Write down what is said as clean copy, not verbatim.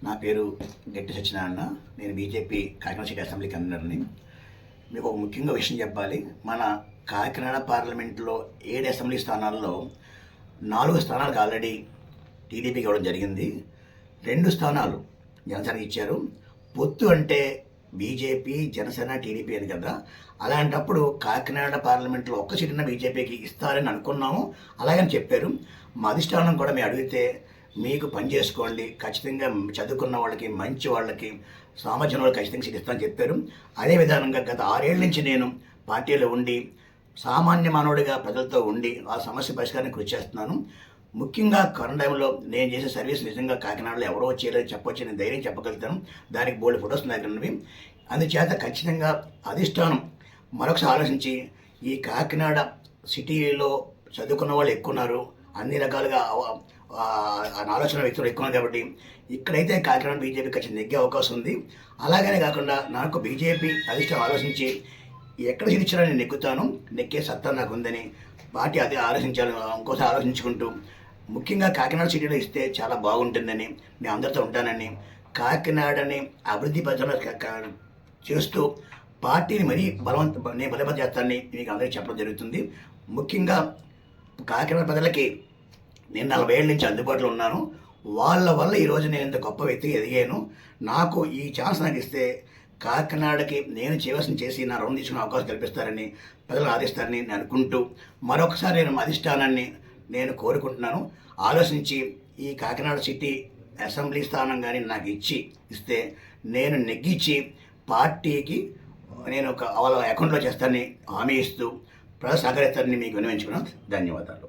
నా పేరు గట్టి సత్యనారాయణ. నేను బీజేపీ కాకినాడ సిటీ అసెంబ్లీ కన్వీనర్ని. మీకు ఒక ముఖ్యంగా విషయం చెప్పాలి. మన కాకినాడ పార్లమెంట్లో 7 అసెంబ్లీ స్థానాల్లో 4 స్థానాలకు ఆల్రెడీ టీడీపీకి ఇవ్వడం జరిగింది. 2 స్థానాలు జనసేనకి ఇచ్చారు. పొత్తు అంటే బీజేపీ, జనసేన, టీడీపీ అని కదా. అలాంటప్పుడు కాకినాడ పార్లమెంట్లో ఒక్క సీటున బీజేపీకి ఇస్తారని అనుకున్నాము. అలాగని చెప్పారు. మా అధిష్టానం కూడా మేము అడిగితే మీకు పని చేసుకోండి, ఖచ్చితంగా చదువుకున్న వాళ్ళకి, మంచి వాళ్ళకి, సామర్థ్యం వాళ్ళకి ఖచ్చితంగా సీట్ ఇస్తామని చెప్పారు. అదే విధానంగా గత 6 ఏళ్ళ నుంచి నేను పార్టీలో ఉండి సామాన్య మానవుడిగా ప్రజలతో ఉండి ఆ సమస్య పరిష్కారానికి కృషి చేస్తున్నాను. ముఖ్యంగా కరోనా టైంలో నేను చేసే సర్వీస్ నిజంగా కాకినాడలో ఎవరో చేయలేదు చెప్పొచ్చు, నేను ధైర్యం చెప్పగలుగుతాను. దానికి బోల్డ్ ఫొటోస్ నా దగ్గర ఉన్నవి. అందుచేత ఖచ్చితంగా అధిష్టానం మరొకసారి ఆలోచించి ఈ కాకినాడ సిటీలో చదువుకున్న వాళ్ళు ఎక్కువ ఉన్నారు, అన్ని రకాలుగా ఆలోచన వ్యక్తులు ఎక్కువ ఉన్నారు కాబట్టి ఇక్కడైతే కాకినాడ బీజేపీ ఖచ్చితంగా నెగ్గే అవకాశం ఉంది. అలాగనే కాకుండా నాకు బీజేపీ అధిష్టానం ఆలోచించి ఎక్కడ సీట్ నేను నెగ్గుతాను, నెక్కే సత్తా నాకు ఉందని పార్టీ అదే ఆలోచించాలి. ఇంకోసారి ఆలోచించుకుంటూ ముఖ్యంగా కాకినాడ సిటీలో ఇస్తే చాలా బాగుంటుందని, నేను అందరితో ఉంటానని, కాకినాడని అభివృద్ధి పథకాలు చేస్తూ పార్టీని మరీ నేను బలవంతం చేస్తానని మీకు అందరికీ చెప్పడం జరుగుతుంది. ముఖ్యంగా కాకినాడ ప్రజలకి నేను 40 ఏళ్ళ నుంచి అందుబాటులో ఉన్నాను. వాళ్ళ వల్ల ఈరోజు నేను ఇంత గొప్ప వ్యక్తిగా ఎదిగాను. నాకు ఈ ఛాన్స్ నాకు ఇస్తే కాకినాడకి నేను చేయవలసిన చేసి నా రుణం తీసుకునే అవకాశం కల్పిస్తారని, ప్రజలను ఆదిస్తారని నేను అనుకుంటూ మరొకసారి నేను అధిష్టానాన్ని నేను కోరుకుంటున్నాను. ఆలోచించి ఈ కాకినాడ సిటీ అసెంబ్లీ స్థానం కానీ నాకు ఇస్తే నేను నెగ్గించి పార్టీకి నేను వాళ్ళ అకౌంట్లో చేస్తానని హామీ ఇస్తూ ప్రజలు సహకరిస్తారని మీకు విన్నవించుకున్నాను. ధన్యవాదాలు.